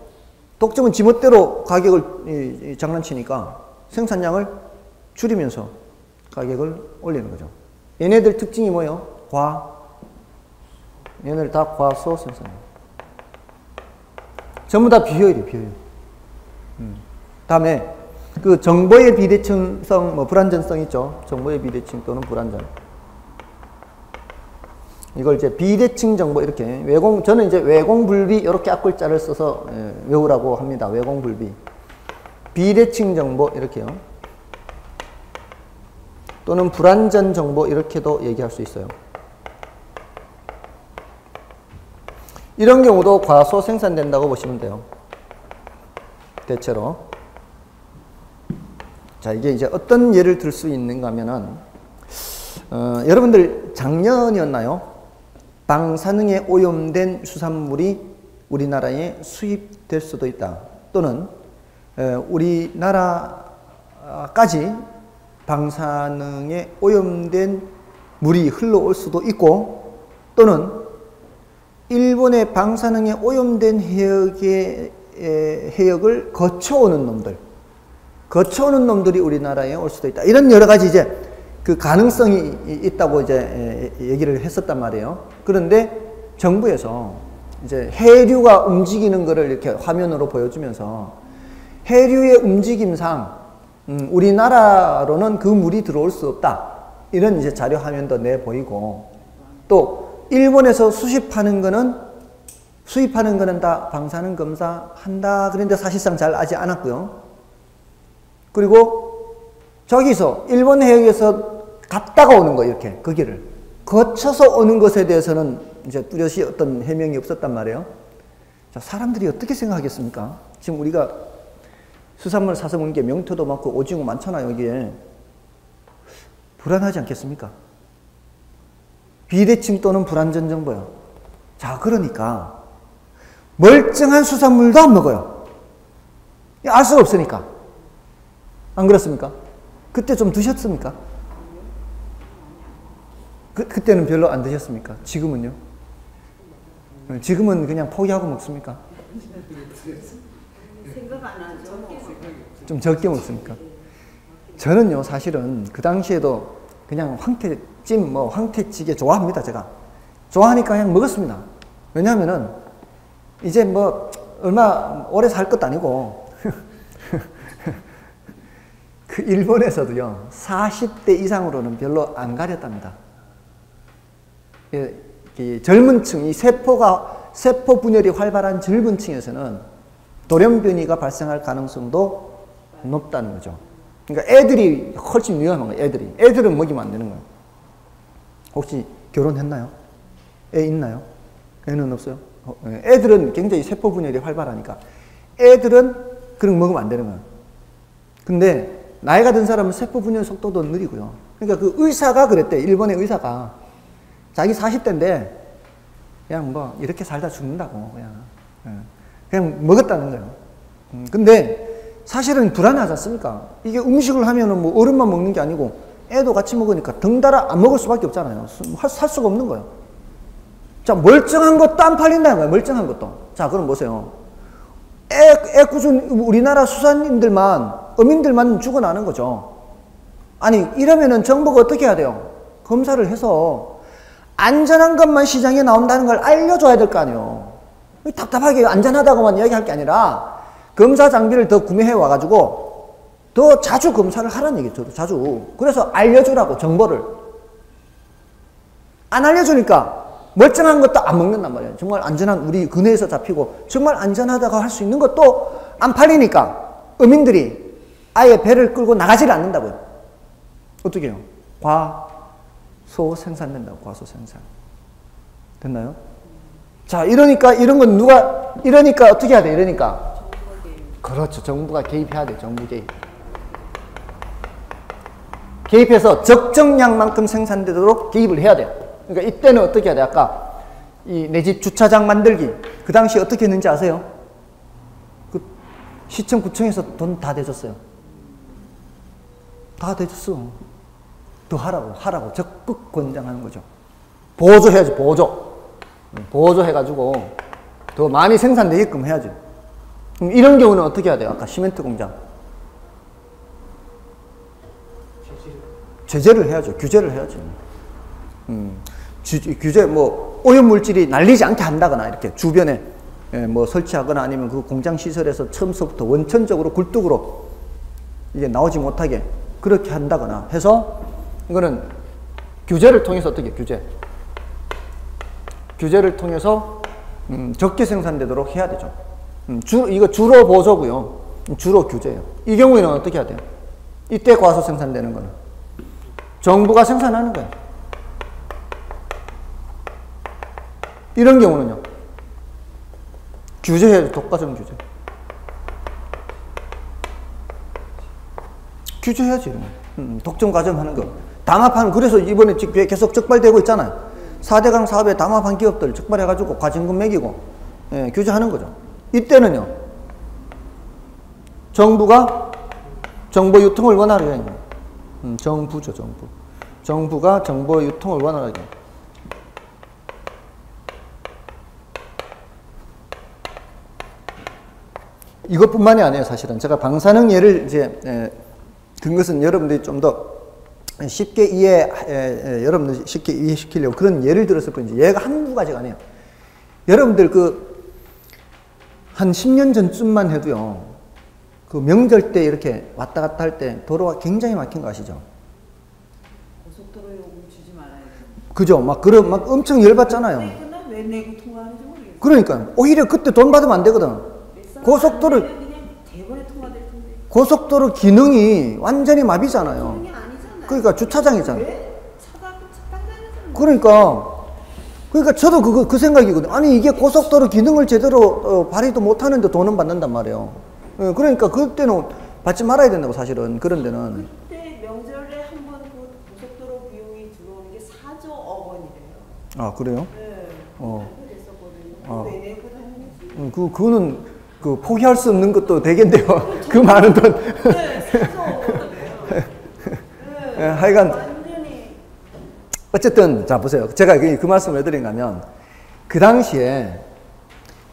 독점은 지멋대로 가격을 장난치니까 생산량을 줄이면서 가격을 올리는 거죠. 얘네들 특징이 뭐예요? 얘네들 다 과소 생산이에요. 전부 다 비효율이에요, 비효율. 다음에 그 정보의 비대칭성, 뭐 불완전성 있죠. 정보의 비대칭 또는 불완전. 이걸 이제 비대칭 정보 이렇게 저는 이제 외공불비 이렇게 앞글자를 써서 외우라고 합니다. 외공불비. 비대칭 정보 이렇게요. 또는 불완전 정보 이렇게도 얘기할 수 있어요. 이런 경우도 과소 생산된다고 보시면 돼요. 대체로. 자, 이게 이제 어떤 예를 들 수 있는가 하면은, 여러분들 작년이었나요? 방사능에 오염된 수산물이 우리나라에 수입될 수도 있다. 또는, 우리나라까지 방사능에 오염된 물이 흘러올 수도 있고, 또는 일본의 방사능에 오염된 해역을 거쳐오는 놈들이 우리나라에 올 수도 있다. 이런 여러 가지 이제 그 가능성이 있다고 이제 얘기를 했었단 말이에요. 그런데 정부에서 이제 해류가 움직이는 거를 이렇게 화면으로 보여주면서 해류의 움직임상 우리나라로는 그 물이 들어올 수 없다. 이런 이제 자료 화면도 내 보이고, 또 일본에서 수입하는 거는 다 방사능 검사한다. 그런데 사실상 잘 아지 않았고요. 그리고 저기서 일본 해역에서 갔다가 오는 거, 이렇게 그 길을 거쳐서 오는 것에 대해서는 이제 뚜렷이 어떤 해명이 없었단 말이에요. 자, 사람들이 어떻게 생각하겠습니까? 지금 우리가 수산물 사서 먹는 게 명태도 많고 오징어 많잖아요. 여기에 불안하지 않겠습니까? 비대칭 또는 불완전 정보요. 자, 그러니까 멀쩡한 수산물도 안 먹어요. 알 수가 없으니까. 안 그렇습니까? 그때 좀 드셨습니까? 그때는 별로 안 드셨습니까? 지금은요? 지금은 그냥 포기하고 먹습니까?
생각 안 하죠.
좀 적게 먹습니까? 저는요, 사실은 그 당시에도 그냥 황태찜, 뭐 황태찌개 좋아합니다, 제가. 좋아하니까 그냥 먹었습니다. 왜냐하면은 이제 뭐 얼마 오래 살 것도 아니고 그 일본에서도요, 40대 이상으로는 별로 안 가렸답니다. 이 젊은 층, 이 세포 분열이 활발한 젊은 층에서는 돌연변이가 발생할 가능성도 높다는 거죠. 그러니까 애들이 훨씬 위험한 거예요, 애들은 먹이면 안 되는 거예요. 혹시 결혼했나요? 애 있나요? 애는 없어요? 애들은 굉장히 세포 분열이 활발하니까 애들은 그런 거 먹으면 안 되는 거예요. 근데 나이가 든 사람은 세포 분열 속도도 느리고요. 그러니까 그 의사가 그랬대. 일본의 의사가 자기 40대인데 그냥 뭐 이렇게 살다 죽는다고 그냥 먹었다는 거예요. 근데 사실은 불안하지 않습니까? 이게 음식을 하면은 뭐 어른만 먹는 게 아니고 애도 같이 먹으니까 덩달아 안 먹을 수밖에 없잖아요. 살 수가 없는 거예요. 자, 멀쩡한 것도 안 팔린다는 거예요. 멀쩡한 것도. 자, 그럼 보세요. 애꿎은 우리나라 수산인들만, 어민들만 죽어나는 거죠. 아니, 이러면은 정부가 어떻게 해야 돼요? 검사를 해서 안전한 것만 시장에 나온다는 걸 알려줘야 될 거 아니에요. 답답하게 안전하다고만 이야기할 게 아니라 검사 장비를 더 구매해 와가지고 더 자주 검사를 하라는 얘기죠. 자주. 그래서 알려주라고, 정보를. 안 알려주니까 멀쩡한 것도 안 먹는단 말이에요. 정말 안전한, 우리 근해에서 잡히고 정말 안전하다고 할 수 있는 것도 안 팔리니까 어민들이 아예 배를 끌고 나가지를 않는다고요. 어떻게 해요? 과소 생산된다고, 과소 생산. 됐나요? 자, 이러니까 이런 건 이러니까 어떻게 해야 돼? 이러니까. 그렇죠. 정부가 개입해야 돼. 정부 개입. 개입해서 적정량만큼 생산되도록 개입을 해야 돼요. 그러니까 이때는 어떻게 해야 돼? 아까 이 내 집 주차장 만들기. 그 당시 어떻게 했는지 아세요? 그 시청, 구청에서 돈 다 대줬어요. 다 대줬어. 더 하라고 적극 권장하는 거죠. 보조해야지, 보조해가지고 더 많이 생산되게끔 해야지. 이런 경우는 어떻게 해야 돼요? 아까 시멘트 공장. 제재를 해야죠. 규제를 해야죠. 규제, 뭐, 오염물질이 날리지 않게 한다거나, 이렇게 주변에 뭐 설치하거나 아니면 그 공장 시설에서 처음서부터 원천적으로 굴뚝으로 이게 나오지 못하게 그렇게 한다거나 해서 이거는 규제를 통해서 어떻게, 규제를 통해서 적게 생산되도록 해야 되죠. 이거 주로 보조고요. 주로 규제예요. 이 경우에는 어떻게 해야 돼요? 이때 과소 생산되는 거는 정부가 생산하는 거예요. 이런 경우는요. 규제해야죠. 독과점 규제. 규제해야지. 이런 거. 독점 과점 하는 거. 담합하는, 그래서 이번에 계속 적발되고 있잖아요. 4대강 사업에 담합한 기업들 적발해가지고 과징금 매기고, 규제하는 거죠. 이때는요. 정부가 정보 유통을 원활하게 해요. 정부죠, 정부. 정부가 정보 유통을 원활하게. 이것뿐만이 아니에요, 사실은. 제가 방사능 예를 이제 든 것은 여러분들이 좀 더 쉽게 여러분들 쉽게 이해시키려고 그런 예를 들었을 뿐이지, 얘가 한두 가지가 아니에요. 여러분들 한 10년 전쯤만 해도요, 그 명절 때 이렇게 왔다 갔다 할 때 도로가 굉장히 막힌 거 아시죠?
고속도로 요금 주지 말아야 돼.
그죠? 막 엄청 열받잖아요.
왜 내고 통화하는지 모르겠어.
그러니까 오히려 그때 돈 받으면 안 되거든. 고속도로
그냥 대본에 통화될 텐데.
고속도로 기능이 완전히 마비잖아요.
기능이 아니잖아요.
그러니까 주차장이잖아.
왜 차가 다니는
그러니까 저도 그 생각이거든요. 아니 이게 고속도로 기능을 제대로 발휘도 못하는데 돈은 받는단 말이에요. 그러니까 그때는 받지 말아야 된다고, 사실은. 그런 데는.
그때 명절에 한 번 그 고속도로 비용이 들어오는 게 4조 원이래요.
아, 그래요?
네. 그랬었거든요.
아.
왜 내고 다니는지.
그 포기할 수 없는 것도 되겠네요. 그 많은 돈.
네, 사서 네,
하여간
완전히
어쨌든 자 보세요. 제가 그 말씀을 왜 드린가 하면 그 당시에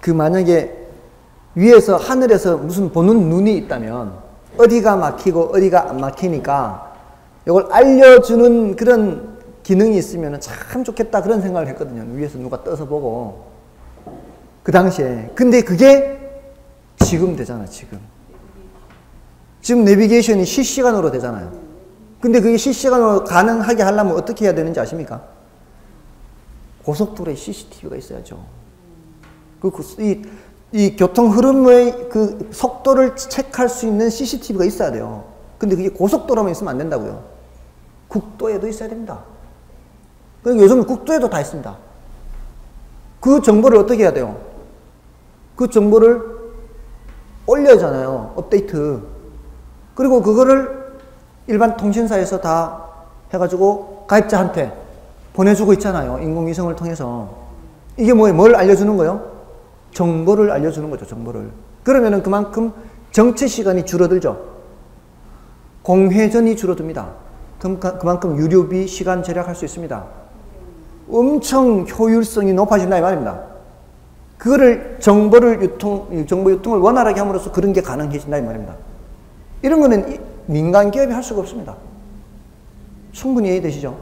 그 만약에 위에서 하늘에서 무슨 보는 눈이 있다면 어디가 막히고 어디가 안 막히니까 이걸 알려주는 그런 기능이 있으면 참 좋겠다 그런 생각을 했거든요. 위에서 누가 떠서 보고 그 당시에. 근데 그게 지금 되잖아. 지금 내비게이션이 실시간으로 되잖아요. 근데 그게 실시간으로 가능하게 하려면 어떻게 해야 되는지 아십니까? 고속도로에 CCTV가 있어야죠. 이 교통 흐름의 그 속도를 체크할 수 있는 CCTV가 있어야 돼요. 근데 그게 고속도로만 있으면 안 된다고요. 국도에도 있어야 됩니다. 그러니까 요즘은 국도에도 다 있습니다. 그 정보를 어떻게 해야 돼요? 그 정보를 올려잖아요. 업데이트. 그리고 그거를 일반 통신사에서 다 해가지고 가입자한테 보내주고 있잖아요. 인공위성을 통해서. 이게 뭐예요? 뭘 알려주는 거예요? 정보를 알려주는 거죠. 정보를. 그러면은 그만큼 정체 시간이 줄어들죠. 공회전이 줄어듭니다. 그만큼 유료비 시간 절약할 수 있습니다. 엄청 효율성이 높아진다 이 말입니다. 그거를 정보 유통을 원활하게 함으로써 그런 게 가능해진다 이 말입니다. 이런 거는 민간 기업이 할 수가 없습니다. 충분히 이해되시죠?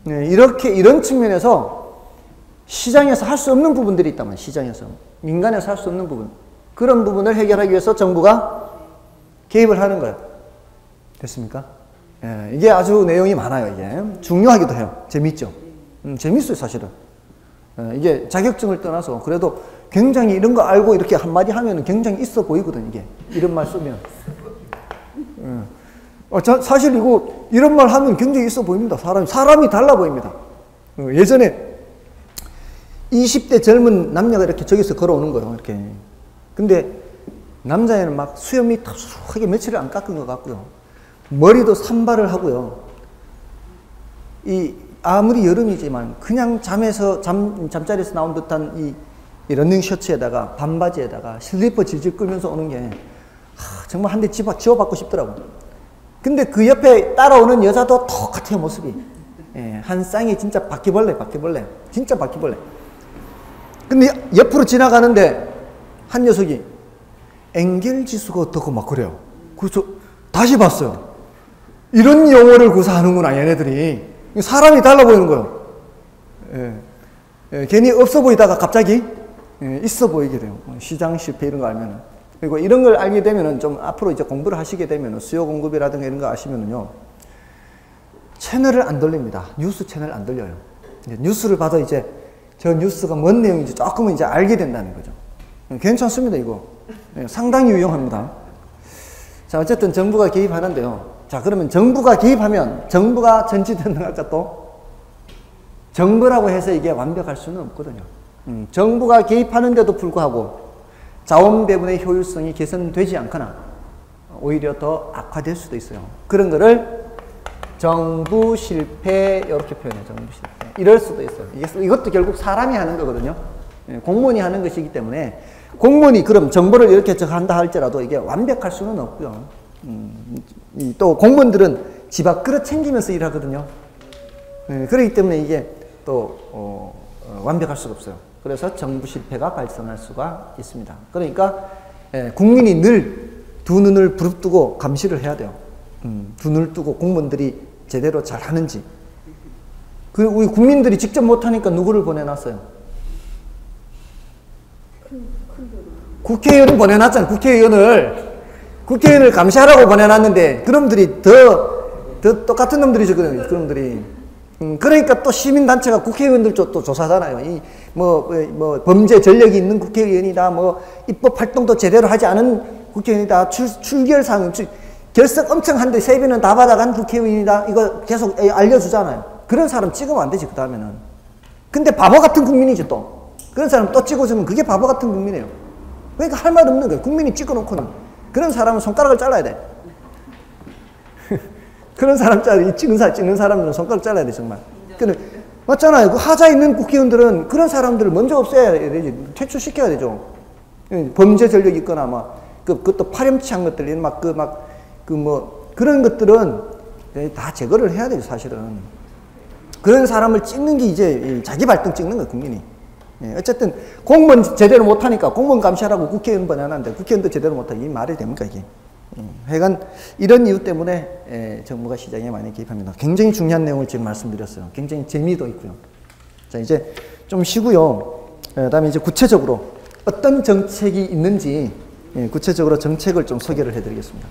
네, 이런 측면에서 시장에서 할 수 없는 부분들이 있다면 시장에서 민간에서 할 수 없는 부분 그런 부분을 해결하기 위해서 정부가 개입을 하는 거예요. 됐습니까? 예, 이게 아주 내용이 많아요. 이게 중요하기도 해요. 재밌죠? 재밌어요 사실은. 예, 이게 자격증을 떠나서 그래도 굉장히 이런 거 알고 이렇게 한마디 하면 굉장히 있어 보이거든. 이게 이런 말 쓰면. 사실 이런 말 하면 굉장히 있어 보입니다. 사람이 달라 보입니다. 예전에 20대 젊은 남녀가 이렇게 저기서 걸어오는 거예요. 이렇게. 근데 남자애는 막 수염이 탁하게 며칠을 안 깎은 것 같고요. 머리도 산발을 하고요. 아무리 여름이지만 그냥 잠자리에서 나온 듯한 이 러닝 셔츠에다가 반바지에다가 슬리퍼 질질 끌면서 오는 게 정말 한 대 지워받고 싶더라고. 근데 그 옆에 따라오는 여자도 똑같아요, 모습이. 예, 한 쌍이 진짜 바퀴벌레. 진짜 바퀴벌레. 근데 옆으로 지나가는데 한 녀석이 엥겔 지수가 어떻고 막 그래요. 그래서 다시 봤어요. 이런 용어를 구사하는구나, 얘네들이. 사람이 달라 보이는 거예요. 예, 괜히 없어 보이다가 갑자기 있어 보이게 돼요. 시장 실패 이런 거 알면은. 그리고 이런 걸 알게 되면은 좀 앞으로 이제 공부를 하시게 되면은 수요 공급이라든가 이런 거 아시면은요. 채널을 안 돌립니다. 뉴스 채널 안 돌려요. 이제 뉴스를 봐도 이제 저 뉴스가 뭔 내용인지 조금은 이제 알게 된다는 거죠. 괜찮습니다, 이거. 상당히 유용합니다. 자, 어쨌든 정부가 개입하는데요. 자, 그러면 정부가 개입하면 정부가 전지전능할까 또? 정부라고 해서 이게 완벽할 수는 없거든요. 정부가 개입하는데도 불구하고 자원 배분의 효율성이 개선되지 않거나 오히려 더 악화될 수도 있어요. 그런 거를 정부 실패 이렇게 표현해요. 정부 실패. 이럴 수도 있어요. 이것도 결국 사람이 하는 거거든요. 공무원이 하는 것이기 때문에 공무원이 그럼 정보를 이렇게 한다 할지라도 이게 완벽할 수는 없고요. 또 공무원들은 집 앞 그릇 챙기면서 일하거든요. 그렇기 때문에 이게 또 완벽할 수가 없어요. 그래서 정부 실패가 발생할 수가 있습니다. 그러니까 국민이 늘 두 눈을 부릅뜨고 감시를 해야 돼요. 두 눈을 뜨고 공무원들이 제대로 잘 하는지. 그리고 우리 국민들이 직접 못하니까 누구를 보내놨어요? 국회의원을 보내놨잖아요. 국회의원을 감시하라고 보내놨는데 그놈들이 더 똑같은 놈들이죠. 그놈들이. 그러니까 또 시민단체가 국회의원들 또 조사하잖아요. 범죄 전력이 있는 국회의원이다. 입법 활동도 제대로 하지 않은 국회의원이다. 출결사항, 결석 엄청 한데 세비는 다 받아간 국회의원이다. 이거 계속 알려주잖아요. 그런 사람 찍으면 안 되지, 그 다음에는. 근데 바보 같은 국민이죠, 또. 그런 사람 또 찍어주면 그게 바보 같은 국민이에요. 그러니까 할 말 없는 거예요. 국민이 찍어놓고는. 그런 사람은 손가락을 잘라야 돼. 그런 사람 찍는 사람들은 손가락 잘라야 돼, 정말. 맞잖아요. 그 하자 있는 국회의원들은 그런 사람들을 먼저 없애야 되지. 퇴출시켜야 되죠. 범죄 전력이 있거나 그것도 파렴치한 것들, 그런 것들은 다 제거를 해야 돼요, 사실은. 그런 사람을 찍는 게 이제 자기 발등 찍는 거예요, 국민이. 어쨌든 공무원 제대로 못하니까 공무원 감시하라고 국회의원 번해놨는데 국회의원도 제대로 못하고 이 말이 됩니까, 이게. 하여간 이런 이유 때문에 정부가 시장에 많이 개입합니다. 굉장히 중요한 내용을 지금 말씀드렸어요. 굉장히 재미도 있고요. 자, 이제 좀 쉬고요. 그다음에 이제 구체적으로 어떤 정책이 있는지 구체적으로 정책을 좀 소개를 해드리겠습니다.